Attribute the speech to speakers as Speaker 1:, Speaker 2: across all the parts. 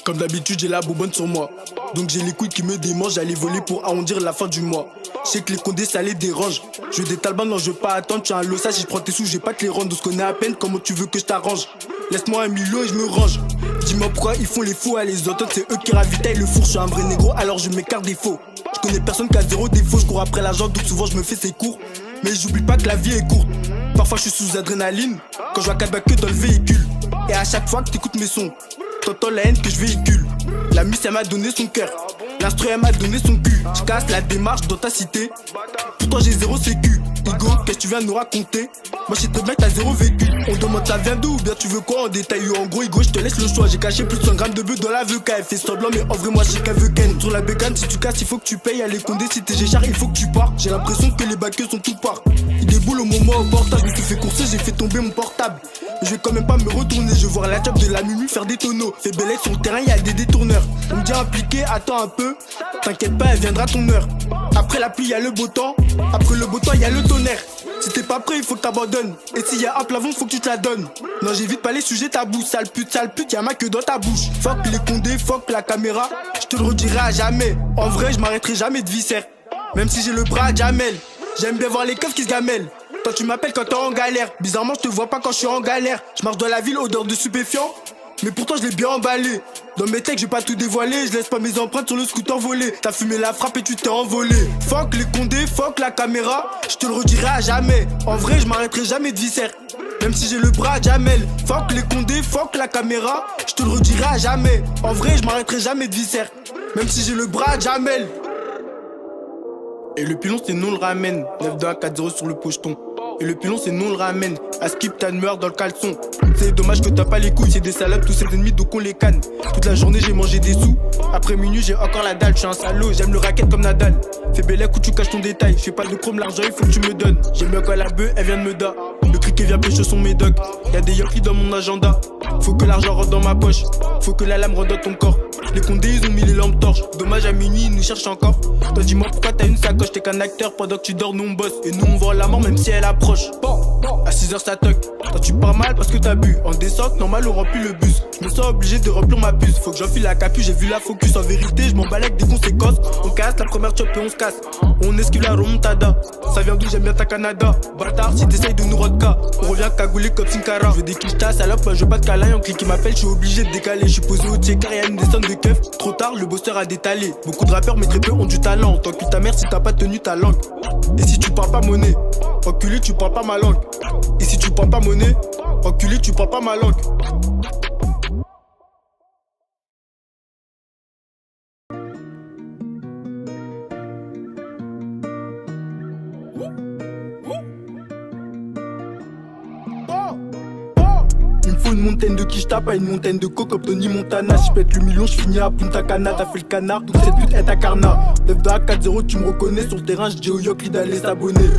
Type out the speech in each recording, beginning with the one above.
Speaker 1: Comme d'habitude, j'ai la bourbonne sur moi. Donc j'ai les couilles qui me démangent, j'allais voler pour arrondir la fin du mois. Je sais que les condés ça les dérange. Je veux des talbans, non je veux pas attendre. Tu as un lossage, si je prends tes sous, je vais pas te les rendre. On se connaît à peine, comment tu veux que je t'arrange? Laisse-moi 1 million et je me range. Dis-moi pourquoi ils font les fous à les autres, c'est eux qui ravitaillent le four. Je suis un vrai négro, alors je m'écarte des faux. Je connais personne qui a 0 défaut, je cours après l'argent, donc souvent je me fais ses cours. Mais j'oublie pas que la vie est courte. Parfois je suis sous adrénaline, quand je vois 4 bacs que dans le véhicule. Et à chaque fois que t'écoutes mes sons, t'entends la haine que je véhicule. La miss elle m'a donné son cœur, l'instru elle m'a donné son cul. Je casse la démarche dans ta cité, pourtant j'ai 0 sécu. Igo, qu'est-ce que tu viens nous raconter? Moi je sais très bien que t'as 0 vécu. On demande ça vient d'où ou bien tu veux quoi en détail? En gros Igo je te laisse le choix. J'ai caché plus de 100 grammes de bœuf dans la VK. Elle fait semblant mais en vrai moi je sais qu'elle veut ken. Sur la bécane si tu casses il faut que tu payes. À les condés si t'es Géchard il faut que tu pars. J'ai l'impression que les baqueux sont tout part. Il déboule au moment au portable. Je me suis fait courser, j'ai fait tomber mon portable. Je vais quand même pas me retourner, je vais voir la job de la Mumu faire des tonneaux. Fais belle sur le terrain, y'a des détourneurs. On me dit impliqué, attends un peu. T'inquiète pas, elle viendra ton heure. Après la pluie, y'a le beau temps. Après le beau temps, y'a le tonnerre. Si t'es pas prêt, il faut que t'abandonnes. Et s'il y a un plafond, faut que tu te la donnes. Non, j'évite pas les sujets tabous. Sale pute, y'a ma queue dans ta bouche. Fuck les condés, fuck la caméra. Je te le redirai à jamais. En vrai, je m'arrêterai jamais de viscère. Même si j'ai le bras à Jamel. J'aime bien voir les keufs qui se gamellent. Toi tu m'appelles quand t'es en galère. Bizarrement je te vois pas quand je suis en galère. Je marche dans la ville odeur de stupéfiant, mais pourtant je l'ai bien emballé. Dans mes textes j'ai pas tout dévoilé. Je laisse pas mes empreintes sur le scooter volé. T'as fumé la frappe et tu t'es envolé. Fuck les condés, fuck la caméra. Je te le redirai à jamais. En vrai je m'arrêterai jamais de viscère. Même si j'ai le bras à Jamel. Fuck les condés, fuck la caméra. Je te le redirai à jamais. En vrai je m'arrêterai jamais de viscère. Même si j'ai le bras à Jamel. Et le pilon c'est non le ramène. 9-2-1-4-0 sur le pocheton. Et le pilon c'est non le ramène. À skip t'as une meurt dans le caleçon. C'est dommage que t'as pas les couilles. C'est des salopes tous ces ennemis donc on les canne. Toute la journée j'ai mangé des sous. Après minuit j'ai encore la dalle. Je suis un salaud, j'aime le racket comme Nadal. Fais belle où tu caches ton détail. Je fais pas de chrome, l'argent il faut que tu me donnes. J'aime bien quand la bœuf elle vient de me da. Le criquet vient pêcher son médoc. Y'a des yopis dans mon agenda. Faut que l'argent rentre dans ma poche. Faut que la lame rentre dans ton corps. Les condés ils ont mis les lampes torches. Dommage à minuit ils nous cherchent encore. Toi dis-moi pourquoi t'as une sacoche. T'es qu'un acteur pendant que tu dors nous on bosse. Et nous on vend la mort même si elle approche. À 6h ça toque. Toi tu pars mal parce que t'as bu. En descente normal on remplit le bus. Je me sens obligé de remplir ma puce. Faut que j'enfile la capuche, j'ai vu la focus. En vérité je m'en bats avec des conséquences. On casse la première chop et on se casse. On esquive la remontada. Ça vient d'où j'aime bien ta Canada. Bâtard si t'essayes de nous rodka. On revient cagoulé comme Sinkara. Je veux des quichetas salope, moi je veux pas de câlin. Un clic qui m'appelle, je suis obligé de décaler. Je suis posé au tiers car y'a une descente de keuf. Trop tard le bosseur a détalé. Beaucoup de rappeurs mais très peu ont du talent. T'encules ta mère si t'as pas tenu ta langue. Et si tu parles pas monnaie, enculé tu parles pas ma langue. Et si tu parles pas monnaie, enculé tu parles pas ma langue. Il me faut une montagne de quiche, pas une montagne de coke comme Tony Montana. Si je pète le million, je finis à Punta Cana. T'as fait le canard, donc cette pute est à carna. 9-2-4-0, tu me reconnais sur le terrain, je dis au Yokli d'aller s'abonner.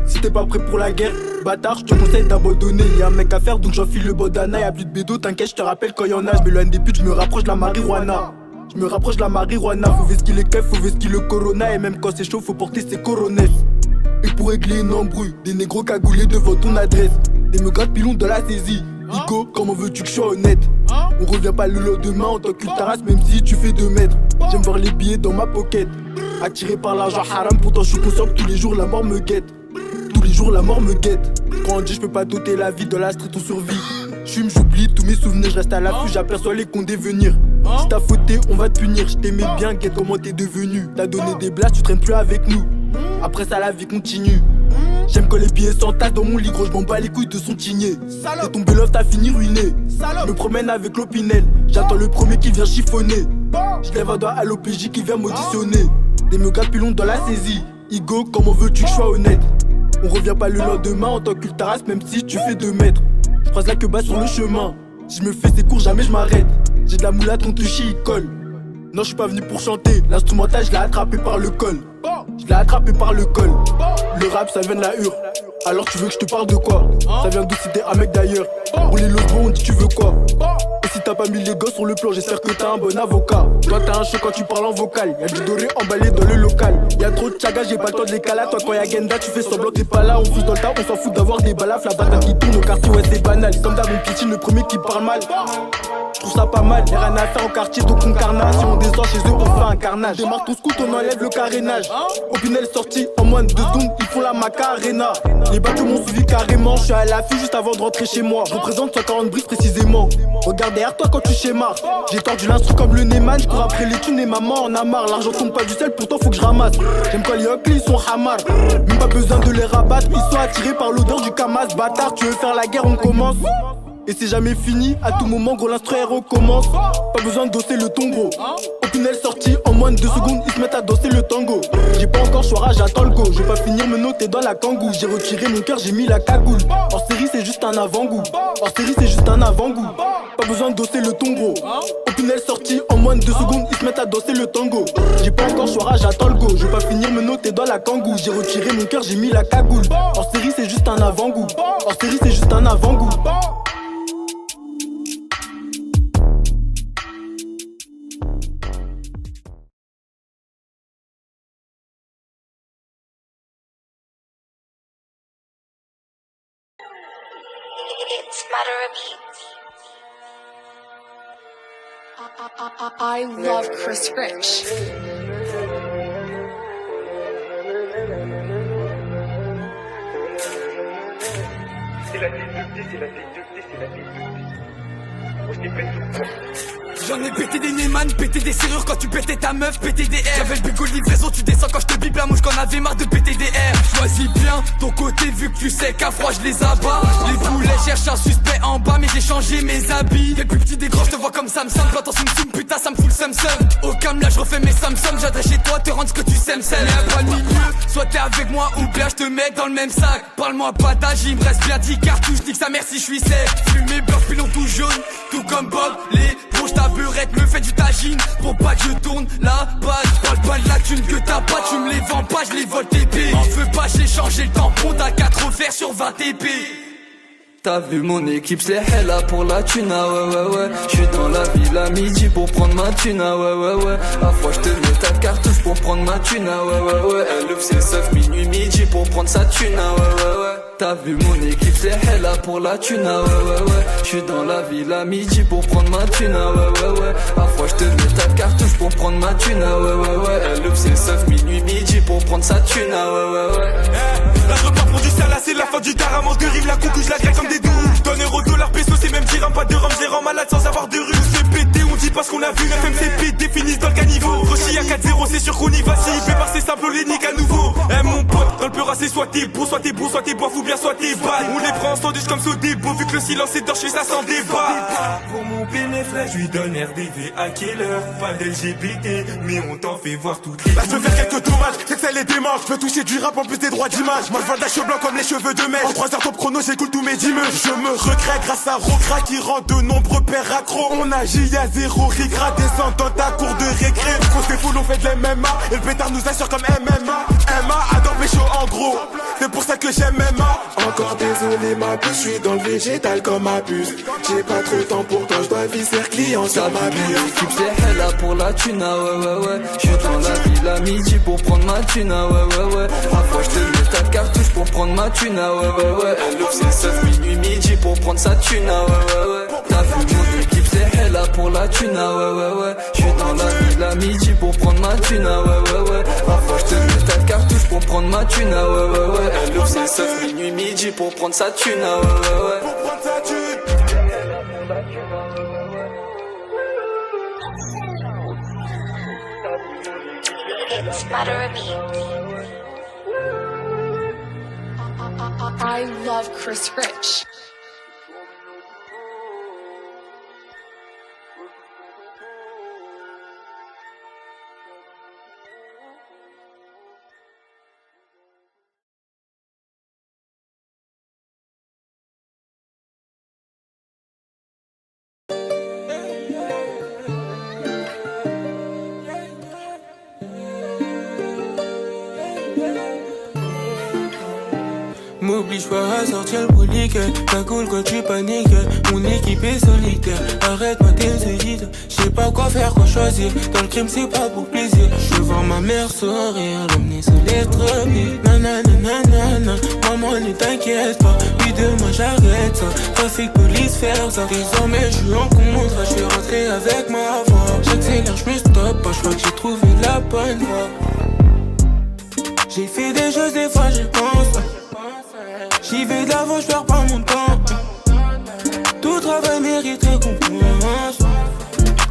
Speaker 1: Si t'es pas prêt pour la guerre, bâtard, je te conseille d'abandonner. Y'a un mec à faire donc j'enfile le bandana. Y'a plus de bédo, t'inquiète, je te rappelle quand y'en a. Je m'éloigne des putes, je me rapproche de la marijuana. Je me rapproche de la marijuana. Faut vesquiller les keufs, faut vesquiller le corona. Et même quand c'est chaud, faut porter ses coronesses. Et pour régler une embrouille, des négros cagoulés devant ton adresse. Des me gratte pilon de la saisie. Nico, comment veux-tu que je sois honnête? On revient pas le lendemain en tant que ta race, même si tu fais 2 mètres. J'aime voir les billets dans ma pocket. Attiré par l'argent haram, pourtant je suis conscient que tous les jours la mort me guette. Tous les jours la mort me guette. Quand on dit je peux pas doter la vie, dans la street on survit. J'oublie tous mes souvenirs, je reste à l'affût, j'aperçois les condés venir. Si t'as fauté, on va te punir. Je t'aimais bien, guette comment t'es devenu. T'as donné des blasts, tu traînes plus avec nous. Après ça la vie continue. J'aime quand les billets s'entassent dans mon lit, gros, je m'en bats les couilles de son tigné. T'es tombé love, t'as fini ruiné. Me promène avec l'opinel, j'attends le premier qui vient chiffonner. Je lève un doigt à l'OPJ qui vient m'auditionner. Des me gars pilons dans la saisie. Igo, comment veux-tu que je sois honnête? On revient pas le lendemain en tant qu'ultaras, même si tu fais 2 mètres. Je croise la queue bas sur le chemin. Si je me fais ces cours, jamais je m'arrête. J'ai de la moula, ton touchy, il colle. Non, je suis pas venu pour chanter. L'instrumental, je l'ai attrapé par le col. Je l'ai attrapé par le col. Le rap, ça vient de la hure. Alors tu veux que je te parle de quoi? Ça vient d'où, c'était un mec d'ailleurs. Pour les logos, on dit tu veux quoi? Et si t'as t'as pas mis les gosses sur le plan, j'espère que t'as un bon avocat. Toi t'as un show quand tu parles en vocal, y'a du doré emballé dans le local. Y'a trop de tchaga, j'ai pas le temps de les caler. Toi quand y'a Genda, tu fais semblant t'es pas là. On fout dans le tas, on s'en fout d'avoir des balafres. La bataille qui tourne au quartier, ouais c'est banal. Comme d'hab, mon petit, le premier qui parle mal. Je trouve ça pas mal, y'a rien à faire au quartier, donc on carnage. Si on descend chez eux, on fait un carnage. Démarre ton scout, on enlève le carénage. Opinel sorti en moins de 2 secondes, ils font la macarena. Les bateaux m'ont suivi carrément, je suis à la fille juste avant de rentrer chez moi. Je représente 140 briques précisément. Regarde derrière toi quand tu schémas. J'ai tordu l'instru comme le Neyman, je cours après les thunes et maman en a marre. L'argent tombe pas du ciel, pourtant faut que je ramasse. J'aime quand les hockey ils sont hamar. Même pas besoin de les rabattre, ils sont attirés par l'odeur du Kamas. Bâtard, tu veux faire la guerre, on commence. Et c'est jamais fini, à tout moment gros l'instru recommence. Pas besoin de danser le ton gros. Opinel sorti en moins de 2 secondes, ils se mettent à danser le tango. J'ai pas encore choix, j'attends le go. Je vais pas finir me noter dans la kangou. J'ai retiré mon cœur, j'ai mis la cagoule. Hors série c'est juste un avant-goût. Hors série c'est juste un avant-goût. Pas besoin de danser le ton gros. Opinel sorti en moins de 2 secondes, ils se mettent à danser le tango. J'ai pas encore choix, j'attends le go. Je vais pas finir me noter dans la kangou. J'ai retiré mon cœur, j'ai mis la cagoule. Hors série c'est juste un avant-goût. Hors série c'est juste un avant-goût.
Speaker 2: I love Chris Rich.
Speaker 3: J'en ai pété des Neyman, pété des serrures quand tu pétais ta meuf, pété des R. J'avais le bigot de livraison, tu descends quand je te bip la mouche qu'on avait marre de péter des R. Choisis bien ton côté vu que tu sais qu'à froid je les abats. Les boulets cherchent un suspect en bas mais j'ai changé mes habits. Quel plus petit des grands, je te vois comme Samsung. Quand on soum putain ça me fout le Samsung. Au calme là je refais mes Samsung, j'adresse chez toi, te rendre ce que tu sèmes. Y'a pas de milieu, soit t'es avec moi ou bien je te mets dans le même sac. Parle-moi pas d'âge, il me reste bien 10 cartouches, nique sa mère si je suis sec. Fumé blanc, pilon tout jaune, tout comme Bob. Les bouches ta beurette me fait du tagine pour pas que je tourne la page. Parle pas de la thune que t'as pas, tu me les vends pas, je les vole TP. M'en veux pas, j'ai changé le tampon, t'as 4 offerts sur 20 TP. T'as vu mon équipe, c'est là pour la thune, ah ouais ouais ouais. J'suis dans la ville à midi pour prendre ma thune, ah ouais ouais ouais. À fois j'te mets ta cartouche pour prendre ma thune, ah ouais ouais ouais. Elle ouvre ses 9 minuit midi pour prendre sa thune, ah ouais ouais ouais. T'as vu mon équipe, c'est là pour la thune, ah ouais ouais ouais. J'suis dans la ville à midi pour prendre ma thune, ah ouais ouais ouais. À fois j'te mets ta cartouche pour prendre ma thune, ah ouais ouais ouais. Elle ouvre ses 9 minuit midi pour prendre sa thune, ah ouais ouais ouais.
Speaker 4: Là je repars pour du sale, c'est la fin du tarama de rime, la coucou je la gagne comme des doux. Donne euro, dollar, peso, c'est même dirham, pas de rhum, je les rends malade sans avoir de rue. C'est pété, on dit pas ce qu'on a vu, FMCP définissent dans le caniveau. Rochi à 4-0, c'est sûr qu'on y va, si il fait par ses simples, on les nique à nouveau. Eh mon pote, dans le peur c'est soit t'es beau, soit t'es bon, soit t'es boif ou bien soit t'es bad. On les prend en sandwich comme Sodebo, vu que le silence est torché, ça sans débat. Pour mon bénéfice, je lui donne RDV à killer, pas d'LGBT, mais on t'en fait voir toutes les. Là je veux faire quelques dommages, c'est que ça les démange. Je veux toucher du rap en plus des droits d'image. Moi je vois le dash blanc comme les cheveux de mèche. En 3 heures top chrono, j'écoute tous mes dimanches. Je me regrette grâce à Rocra qui rend de nombreux pères accros. On agit à zéro rigra, descend dans ta cour de récré. Qu'on se défoule, on fait de l'MMA. Et le pétard nous assure comme MMA. Emma adore pécho en gros, c'est pour ça que j'aime MMA.
Speaker 5: Encore désolé ma puce, je suis dans le végétal comme ma puce. J'ai pas trop de temps pour toi, je dois viser client sur ma bille.
Speaker 3: L'équipe c'est là pour la thune, ah ouais ouais ouais. J'suis dans la ville à midi pour prendre ma thune, ah ouais ouais ouais. À fois j'te mets ta cartouche pour prendre ma thune, ah ouais ouais ouais. Elle ouvre ses 9 minuit midi pour prendre sa thune, ah ouais ouais ouais. T'as vu mon équipe c'est là pour la thune, ah ouais ouais ouais. J'suis dans la ville à midi pour prendre ma thune, ah ouais ouais ouais. À fois j'te mets ta cartouche pour prendre ma thune, ah ouais ouais ouais. Elle ouvre ses 9 minuit midi pour prendre sa thune, ah ouais ouais ouais.
Speaker 5: Pour prendre sa thune.
Speaker 2: I love Chris Rich.
Speaker 3: M'oublie
Speaker 6: je ferai sortir le bouliquet. Ça coule quand tu paniques. Mon équipe est solitaire. Arrête-moi tes élites. Je sais pas quoi faire, quoi choisir. Dans le crime c'est pas pour plaisir. Je veux voir ma mère sourire, l'emmener sous les tropiques. Nanana, maman ne t'inquiète pas. Puis demain j'arrête ça. Trafic, police, faire ça. Désormais je suis en contrat, je suis rentré avec ma voix. J'accélère, je me stoppe pas, je crois que j'ai trouvé la bonne voie. J'ai fait des choses, des fois j'y pense. J'y vais de l'avant, je perds pas mon temps. Tout travail mérite récompense.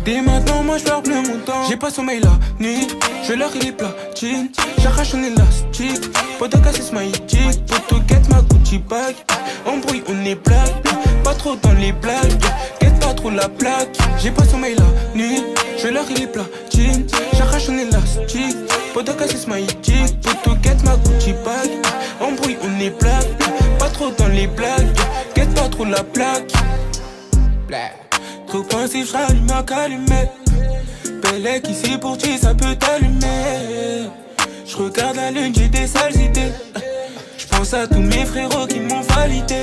Speaker 6: Dès maintenant, moi je perds plus mon temps. J'ai pas sommeil la nuit, je leur il est platine. J'arrache un élastique, pas de casser smile-tic. Pour tout get ma Gucci bag. Embrouille, on est blague, pas trop dans les blagues. Get pas trop la plaque. J'ai pas sommeil la nuit, je leur il est platine. J'arrache un élastique, pas de casser smile-tic. Pour tout get ma Gucci bag. Embrouille, on est blague, pas trop dans les blagues. Get pas trop la plaque. Trop pensif, j'rallume ma calumette. Bellec ici pour ti, ça peut t'allumer. J'regarde la lune, j'ai des sales idées. J'pense à tous mes frérots qui m'ont validé.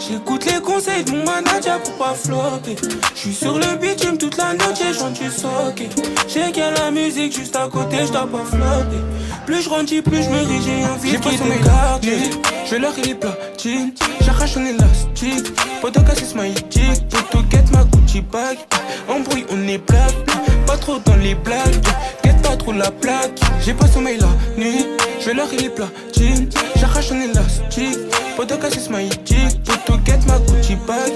Speaker 6: J'écoute les conseils de mon manager pour pas flopper. J'suis sur le bitume toute la noche et j'rentre du socket. J'ai qu'à la musique juste à côté, j'dois pas flopper. Plus j'grandis, plus j'me ris, j'ai envie de quitter mes quartiers. Je leur il est platine, j'arrache un élastique. Pas de casser smile-tic, pour tout get ma Gucci bag. Embrouille, on est blague, pas trop dans les blagues. Get pas trop la plaque, j'ai pas sommeil la nuit. Je leur il est platine, j'arrache un élastique. Pas de casser smile-tic, pour tout get ma Gucci bag.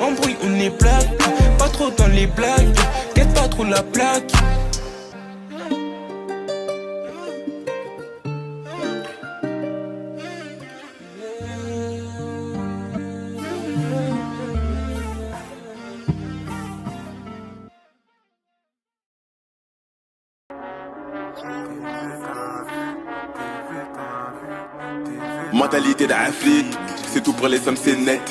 Speaker 6: Embrouille, on est blague, pas trop dans les blagues. Get pas trop la plaque.
Speaker 5: Mentalité d'Afrique, c'est tout pour les sommes, c'est net.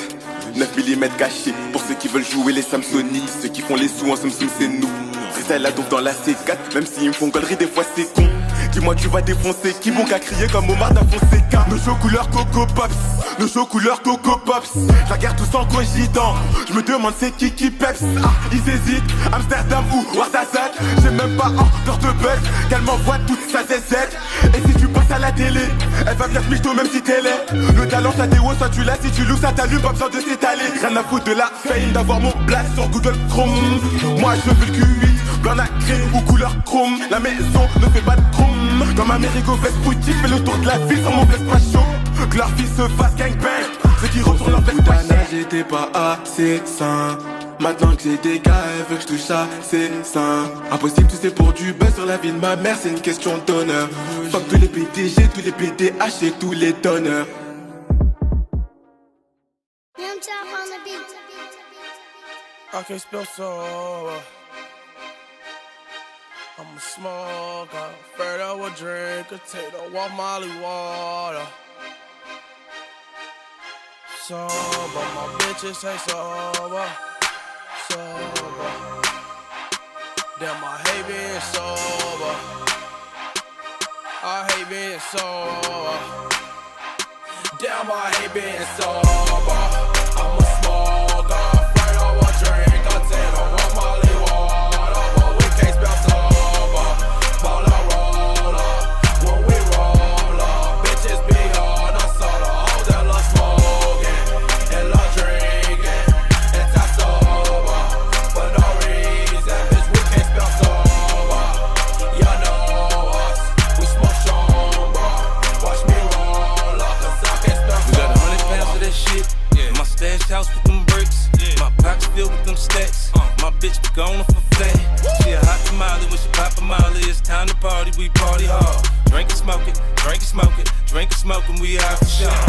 Speaker 5: 9 mm cachés, pour ceux qui veulent jouer les Samsonites. Ceux qui font les sous en Samsung, c'est nous. C'est ça la dope dans la C4, même s'ils me font galerie, des fois c'est con. Dis-moi tu vas défoncer, qui bon qu'à crier comme Omar da Fonseca. Nos shows couleur Coco Pops, nos shows couleur Coco Pops. Je la garde tous en cogitant, je me demande c'est qui peps. Ah, ils hésitent, Amsterdam ou Ouarzazate. J'ai même pas encore de buzz, qu'elle m'envoie toute sa zézette. Et si tu passes à la télé, elle va venir michto même si t'es laid. Le talent ça déo, soit tu l'as, si tu loues ça t'allume, pas besoin de s'étaler. Rien à foutre de la fame, d'avoir mon blast sur Google Chrome. Moi je veux le Q8, blanc nacré ou couleur chrome. La maison ne fait pas de chrome. Comme Américo Vespucci fait le tour de la ville sur mon Vespa chaud. Que leur fils se fasse gangbang, ceux qui retournent leur Vespa chaud. J'étais pas assez sain. Maintenant que j'ai des gars, elle veut que je touche à ses seins. Impossible, tu sais, pour du buzz sur la vie de ma mère, c'est une question d'honneur. Fuck tous les PDG, tous les PDH et tous les donneurs.
Speaker 7: I can't spell so. I'm a smoker, afraid I would drink a tater, walk Molly water. Sober, my bitches ain't sober. Sober. Damn, I hate being sober. I hate being sober. Damn, I hate being sober. I'm a smoker, afraid I would drink a tater, walk Molly water, but we can't spell sober. Ball I roll up, when we roll up, bitches be on us, so the hoes that love smoking and love drinking and top sober for no reason, bitch, we can't spell sober. Y'all know us, we smoke strong, bro. Watch me roll up, cause I can't spell sober. We got 100 pounds of that shit, yeah. My stash house with them bricks, yeah. My pockets filled with them stacks. My bitch be gone for flat. She a hot tamale when she pop a molly. It's time to party, we party hard. Drink and smoke it, drink and smoke it, drink and smoke and we out for shot.